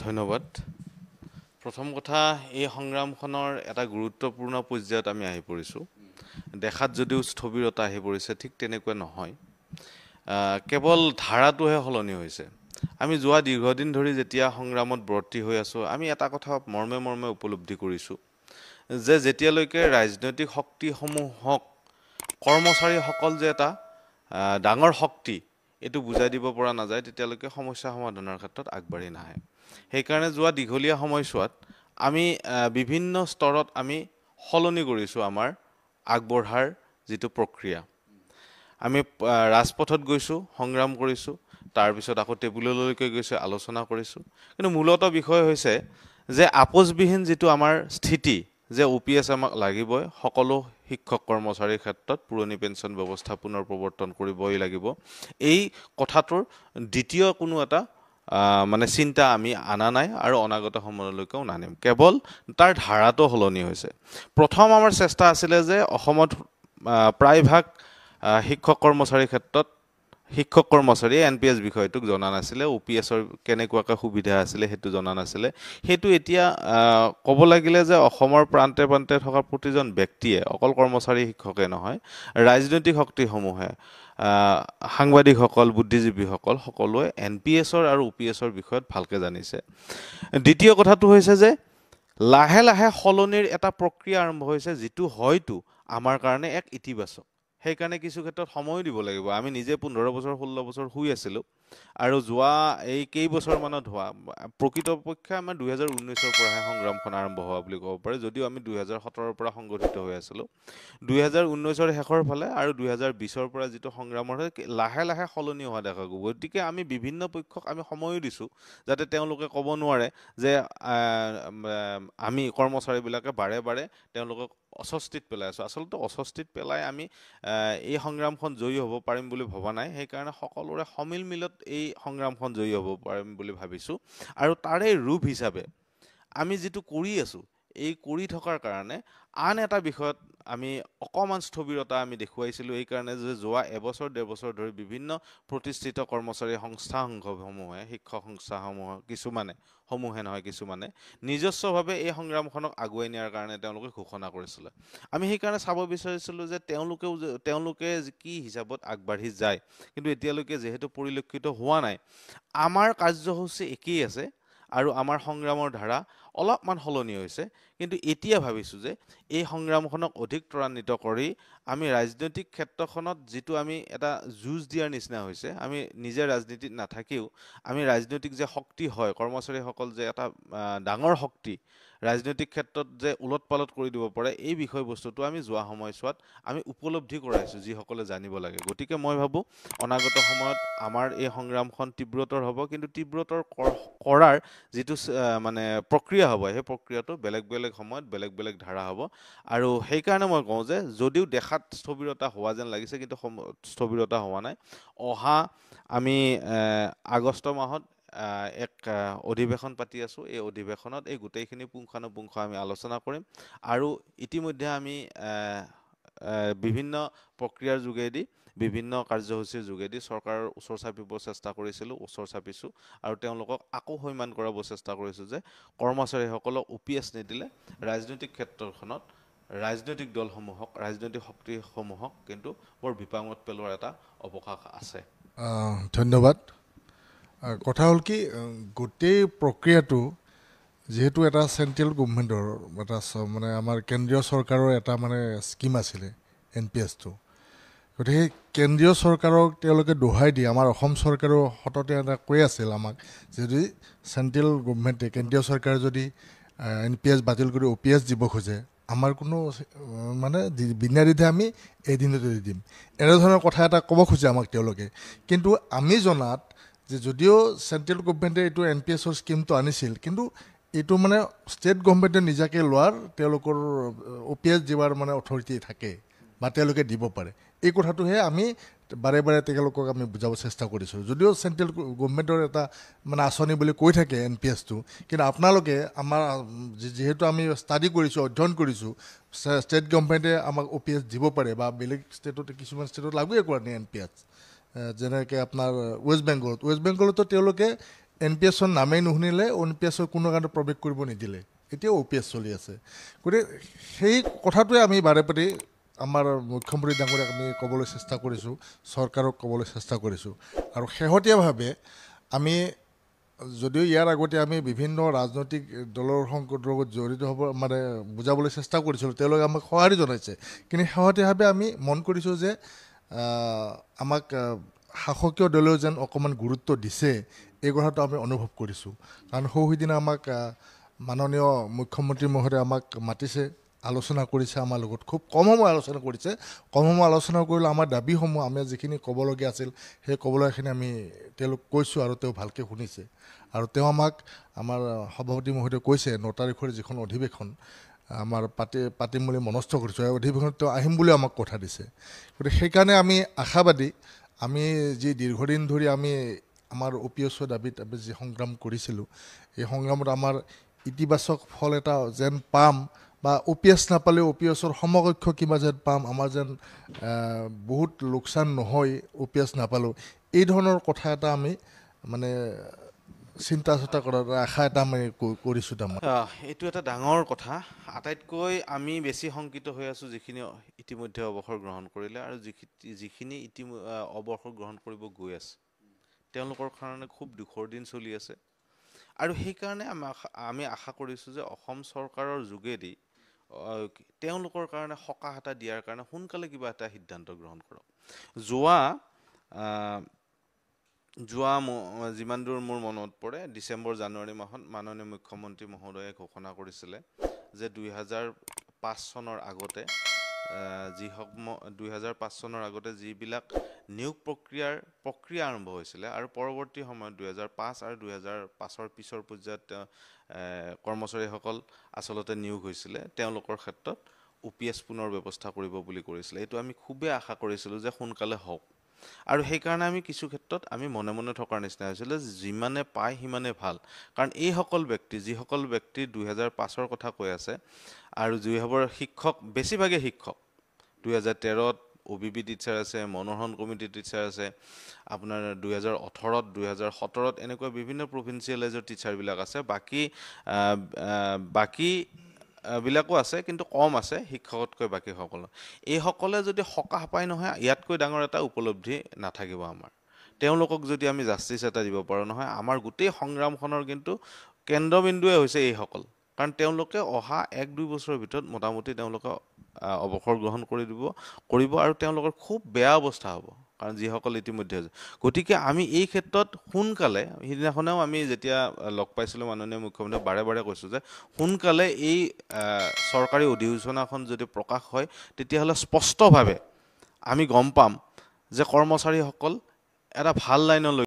ধন্যবাদ। প্ৰথম কথা, এই সংগ্ৰামখনৰ এটা গুৰুত্বপূৰ্ণ পৰ্যায়ত আমি আহি পৰিছোঁ। দেখাত যদিও স্থবিৰতা আহি পৰিছে, ঠিক তেনেকুৱা নহয়। কেৱল ধাৰাটোহে সলনি হৈছে। আমি যোৱা দীৰ্ঘদিন ধৰি যেতিয়া সংগ্ৰামত ব্ৰতী হৈ আছোঁ, আমি এটা কথা মৰ্মে মৰ্মে উপলব্ধি কৰিছোঁ যে যেতিয়ালৈকে ৰাজনৈতিক শক্তিসমূহক কৰ্মচাৰীসকল যে এটা ডাঙৰ শক্তি এইটো বুজাই দিব পৰা নাযায়, তেতিয়ালৈকে সমস্যা সমাধানৰ ক্ষেত্ৰত আগবাঢ়ি নাহে। সেইকাৰণে যোৱা দীঘলীয়া সময়ছোৱাত আমি বিভিন্ন স্তৰত আমি সলনি কৰিছোঁ আমাৰ আগবঢ়াৰ যিটো প্ৰক্ৰিয়া। আমি ৰাজপথত গৈছোঁ, সংগ্ৰাম কৰিছোঁ, তাৰপিছত আকৌ টেবুললৈকে গৈছোঁ, আলোচনা কৰিছোঁ। কিন্তু মূলতঃ বিষয় হৈছে যে আপোচবিহীন যিটো আমাৰ স্থিতি, যে OPS আমাক লাগিবই, সকলো শিক্ষক কৰ্মচাৰীৰ ক্ষেত্ৰত পুৰণি পেঞ্চন ব্যৱস্থা পুনৰ প্ৰৱৰ্তন কৰিবই লাগিব, এই কথাটোৰ দ্বিতীয় কোনো এটা মানে চিন্তা আমি আনা নাই আৰু অনাগত সময়লৈকেও নানিম। কেৱল তাৰ ধাৰাটো সলনি হৈছে। প্ৰথম আমাৰ চেষ্টা আছিলে যে অসমত প্ৰায়ভাগ শিক্ষক কৰ্মচাৰীৰ ক্ষেত্ৰত শিক্ষক কৰ্মচাৰীয়ে NPS বিষয়টোক জনা নাছিলে, OPSৰ কেনেকুৱাকৈ সুবিধা আছিলে সেইটো জনা নাছিলে। সেইটো এতিয়া ক'ব লাগিলে যে অসমৰ প্ৰান্তে প্ৰান্তে থকা প্ৰতিজন ব্যক্তিয়ে, অকল কৰ্মচাৰী শিক্ষকে নহয়, ৰাজনৈতিক শক্তিসমূহে, সাংবাদিকসকল, বুদ্ধিজীৱীসকল সকলোৱে NPSৰ আৰু OPSৰ বিষয়ত ভালকৈ জানিছে। দ্বিতীয় কথাটো হৈছে যে লাহে লাহে সলনিৰ এটা প্ৰক্ৰিয়া আৰম্ভ হৈছে, যিটো হয়তো আমাৰ কাৰণে এক ইতিবাচক। সেইকাৰণে কিছু ক্ষেত্ৰত সময়ো দিব লাগিব। আমি নিজে 15 বছৰ 16 বছৰ শুই আছিলোঁ আৰু যোৱা এই কেইবছৰমানত হোৱা প্ৰকৃতপক্ষে আমাৰ 2019ৰ পৰাহে সংগ্ৰামখন আৰম্ভ হোৱা বুলি ক'ব পাৰি, যদিও আমি 2017ৰ পৰা সংগঠিত হৈ আছিলোঁ। 2019ৰ শেষৰ ফালে আৰু 2020ৰ পৰা যিটো সংগ্ৰামৰ লাহে লাহে সলনি হোৱা দেখা গ'ল। গতিকে আমি বিভিন্ন পক্ষক আমি সময়ো দিছোঁ, যাতে তেওঁলোকে ক'ব নোৱাৰে যে আমি কৰ্মচাৰীবিলাকে বাৰে বাৰে তেওঁলোকক অস্বস্তিত পেলাই আছোঁ। আচলতে অস্বস্তিত পেলাই আমি এই সংগ্ৰামখন জয়ী হ'ব পাৰিম বুলি ভবা নাই। সেইকাৰণে সকলোৰে সমিল মিলত এই সংগ্ৰামখন জয়ী হ'ব পাৰিম বুলি ভাবিছোঁ। আৰু তাৰে ৰূপ হিচাপে আমি যিটো কৰি আছোঁ, এই কৰি থকাৰ কাৰণে আন এটা বিষয়ত আমি অকণমান স্থবিৰতা আমি দেখুৱাইছিলোঁ, এইকাৰণে যে যোৱা এবছৰ 1.5 বছৰ ধৰি বিভিন্ন প্ৰতিষ্ঠিত কৰ্মচাৰী সংস্থাসমূহে, শিক্ষক সমূহে নহয় কিছুমানে নিজস্বভাৱে এই সংগ্ৰামখনক আগুৱাই নিয়াৰ কাৰণে তেওঁলোকে ঘোষণা কৰিছিলে। আমি সেইকাৰণে চাব বিচাৰিছিলোঁ যে তেওঁলোকে কি হিচাপত আগবাঢ়ি যায়। কিন্তু এতিয়ালৈকে যিহেতু পৰিলক্ষিত হোৱা নাই, আমাৰ কাৰ্যসূচী একেই আছে আৰু আমাৰ সংগ্ৰামৰ ধাৰা অলপমান সলনি হৈছে। কিন্তু এতিয়া ভাবিছোঁ যে এই সংগ্ৰামখনক অধিক ত্বৰান্বিত কৰি আমি ৰাজনৈতিক ক্ষেত্ৰখনত যিটো আমি এটা যুঁজ দিয়াৰ নিচিনা হৈছে, আমি নিজে ৰাজনীতিত নাথাকিও আমি ৰাজনৈতিক যে শক্তি হয়, কৰ্মচাৰীসকল যে এটা ডাঙৰ শক্তি, ৰাজনৈতিক ক্ষেত্ৰত যে ওলট পালট কৰি দিব পাৰে, এই বিষয়বস্তুটো আমি যোৱা সময়ছোৱাত আমি উপলব্ধি কৰাইছোঁ, যিসকলে জানিব লাগে। গতিকে মই ভাবোঁ অনাগত সময়ত আমাৰ এই সংগ্ৰামখন তীব্ৰতৰ হ'ব, কিন্তু তীব্ৰতৰ কৰাৰ যিটো মানে প্ৰক্ৰিয়া হ'ব, সেই প্ৰক্ৰিয়াটো বেলেগ বেলেগ সময়ত বেলেগ বেলেগ ধাৰা হ'ব। আৰু সেইকাৰণে মই কওঁ যে যদিও দেখাত স্থবিৰতা হোৱা যেন লাগিছে, কিন্তু স্থবিৰতা হোৱা নাই। অহা আমি আগষ্ট মাহত এক অধিৱেশন পাতি আছোঁ। এই অধিৱেশনত এই গোটেইখিনি পুংখানুপুংখ আমি আলোচনা কৰিম আৰু ইতিমধ্যে আমি বিভিন্ন প্ৰক্ৰিয়াৰ যোগেদি, বিভিন্ন কাৰ্যসূচীৰ যোগেদি চৰকাৰৰ ওচৰ চাপিব চেষ্টা কৰিছিলোঁ, ওচৰ চাপিছোঁ আৰু তেওঁলোকক আকৌ সৈমান কৰাব চেষ্টা কৰিছোঁ যে কৰ্মচাৰীসকলক OPS নিদিলে ৰাজনৈতিক ক্ষেত্ৰখনত ৰাজনৈতিক দলসমূহক, ৰাজনৈতিক শক্তিসমূহক কিন্তু বৰ বিপাঙত পেলোৱাৰ এটা অৱকাশ আছে। ধন্যবাদ। কথা হ'ল কি, গোটেই প্ৰক্ৰিয়াটো যিহেতু এটা চেণ্ট্ৰেল গভমেণ্টৰ এটা মানে আমাৰ কেন্দ্ৰীয় চৰকাৰৰ এটা মানে স্কিম আছিলে NPSটো, গতিকে সেই কেন্দ্ৰীয় চৰকাৰক তেওঁলোকে দোহাই দিয়ে। আমাৰ অসম চৰকাৰেও সততে এটা কৈ আছিল আমাক, যদি চেণ্ট্ৰেল গভমেণ্টে, কেন্দ্ৰীয় চৰকাৰে যদি NPS বাতিল কৰি OPS দিব খোজে, আমাৰ কোনো মানে বিনা দ্বিধাই আমি এদিনতে দি দিম, এনেধৰণৰ কথা এটা ক'ব খোজে আমাক তেওঁলোকে। কিন্তু আমি জনাত যে যদিও চেণ্ট্ৰেল গভমেণ্টে এইটো NPSৰ স্কিমটো আনিছিল, কিন্তু এইটো মানে ষ্টেট গভমেণ্টে নিজাকৈ লোৱাৰ তেওঁলোকৰ OPS দিয়াৰ মানে অথৰিটি থাকে বা তেওঁলোকে দিব পাৰে। এই কথাটোহে আমি বাৰে বাৰে তেওঁলোকক আমি বুজাব চেষ্টা কৰিছোঁ। যদিও চেণ্ট্ৰেল গভমেণ্টৰ এটা মানে আঁচনি বুলি কৈ থাকে NPSটো, কিন্তু আপোনালোকে আমাৰ যিহেতু আমি ষ্টাডি কৰিছোঁ, অধ্যয়ন কৰিছোঁ, ষ্টেট গভমেণ্টে আমাক OPS দিব পাৰে বা বেলেগ ষ্টেটত, কিছুমান ষ্টেটত লাগুৱে কৰা নাই NPS। যেনেকৈ আপোনাৰ ৱেষ্ট বেংগলতো তেওঁলোকে NPS-ৰ নামেই নুশুনিলে NPS-ৰ কোনো কাৰণে প্ৰৱেশ কৰিব নিদিলে এতিয়াও OPS চলি আছে গতিকে সেই কথাটোৱে আমি বাৰে পাতি আমাৰ মুখ্যমন্ত্ৰী ডাঙৰীয়াক আমি ক'বলৈ চেষ্টা কৰিছোঁ চৰকাৰক ক'বলৈ চেষ্টা কৰিছোঁ আৰু শেহতীয়াভাৱে আমি যদিও ইয়াৰ আগতে আমি বিভিন্ন ৰাজনৈতিক দলৰ লগত জড়িত হ'ব মানে বুজাবলৈ চেষ্টা কৰিছিলোঁ তেওঁলোকে আমাক সঁহাৰি জনাইছে কিন্তু শেহতীয়াভাৱে আমি মন কৰিছোঁ যে আমাক শাসকীয় দলেও যেন অকণমান গুৰুত্ব দিছে এই কথাটো আমি অনুভৱ কৰিছোঁ কাৰণ সৌসিদিনা আমাক মাননীয় মুখ্যমন্ত্ৰী মহোদয়ে আমাক মাতিছে আলোচনা কৰিছে আমাৰ লগত খুব কম সময় আলোচনা কৰিছে কম সময় আলোচনা কৰিলে আমাৰ দাবীসমূহ আমি যিখিনি ক'বলগীয়া আছিল সেই ক'বলগীয়াখিনি আমি তেওঁলোক কৈছোঁ আৰু তেওঁ ভালকৈ শুনিছে আৰু তেওঁ আমাক আমাৰ সভাপতি মহোদয়ে কৈছে 9 তাৰিখৰ যিখন অধিৱেশন আমাৰ পাতিম বুলি মনস্থ কৰিছোঁ এই অধিৱেশনত তেওঁ আহিম বুলি আমাক কথা দিছে গতিকে সেইকাৰণে আমি আশাবাদী আমি যি দীৰ্ঘদিন ধৰি আমি আমাৰ OPS-ৰ দাবীত আমি যি সংগ্ৰাম কৰিছিলোঁ এই সংগ্ৰামত আমাৰ ইতিবাচক ফল এটা যেন পাম বা OPS নাপালেও OPS-ৰ সমকক্ষ কিবা যেন পাম আমাৰ যেন বহুত লোকচান নহয় OPS নাপালেও এই ধৰণৰ কথা এটা আমি মানে চিন্তা কৰাৰ আশা এটা আমি কৰিছোঁ তাৰমানে এইটো এটা ডাঙৰ কথা আটাইতকৈ আমি বেছি শংকিত হৈ আছোঁ যিখিনি ইতিমধ্যে অৱসৰ গ্ৰহণ কৰিলে আৰু যিখিনি অৱসৰ গ্ৰহণ কৰিব গৈ আছে তেওঁলোকৰ কাৰণে খুব দুখৰ দিন চলি আছে আৰু সেইকাৰণে আমি আশা কৰিছোঁ যে অসম চৰকাৰৰ যোগেদি তেওঁলোকৰ কাৰণে সকাহ এটা দিয়াৰ কাৰণে সোনকালে কিবা এটা সিদ্ধান্ত গ্ৰহণ কৰক যিমান দূৰ মোৰ মনত পৰে ডিচেম্বৰ জানুৱাৰী মাহত মাননীয় মুখ্যমন্ত্ৰী মহোদয়ে ঘোষণা কৰিছিলে যে 2005 চনৰ আগতে 2005 চনৰ আগতে যিবিলাক নিয়োগ প্ৰক্ৰিয়া আৰম্ভ হৈছিলে আৰু পৰৱৰ্তী সময়ত 2005 আৰু 2005ৰ পিছৰ পৰ্যায়ত কৰ্মচাৰীসকল আচলতে নিয়োগ হৈছিলে তেওঁলোকৰ ক্ষেত্ৰত OPS পুনৰ ব্যৱস্থা কৰিব বুলি কৰিছিলে এইটো আমি খুবেই আশা কৰিছিলোঁ যে সোনকালে হওক আৰু সেইকাৰণে আমি কিছু ক্ষেত্ৰত আমি মনে মনে থকাৰ নিচিনা হৈছিলে যিমানে পায় সিমানে ভাল কাৰণ যিসকল ব্যক্তি 2005ৰ কথা কৈ আছে আৰু যিসকল শিক্ষক বেছিভাগে শিক্ষক 2013ত OBB টিচাৰ আছে মনোনয়ন কমিটি টিচাৰ আছে আপোনাৰ 2018ত 2017ত এনেকুৱা বিভিন্ন প্ৰভিন্সিয়েল এজৰ টিচাৰবিলাক আছে বাকী বিলাকো আছে কিন্তু কম আছে শিক্ষকতকৈ বাকীসকল এইসকলে যদি সকাহ পায় নহয় ইয়াতকৈ ডাঙৰ এটা উপলব্ধি নাথাকিব আমাৰ তেওঁলোকক যদি আমি জাষ্টিছ এটা দিব পাৰোঁ নহয় আমাৰ গোটেই সংগ্ৰামখনৰ কিন্তু কেন্দ্ৰবিন্দুৱে হৈছে এইসকল কাৰণ তেওঁলোকে অহা 1-2 বছৰৰ ভিতৰত মোটামুটি তেওঁলোকে অৱসৰ গ্ৰহণ কৰিব আৰু তেওঁলোকৰ খুব বেয়া অৱস্থা হ'ব কাৰণ যিসকল ইতিমধ্যে গতিকে আমি এই ক্ষেত্ৰত সোনকালে সিদিনাখনেও আমি যেতিয়া লগ পাইছিলোঁ মাননীয় মুখ্যমন্ত্ৰী বাৰে কৈছোঁ যে সোনকালে এই চৰকাৰী অধিসূচনাখন যদি প্ৰকাশ হয় তেতিয়াহ'লে স্পষ্টভাৱে আমি গম পাম যে কৰ্মচাৰীসকল এটা ভাল লাইনলৈ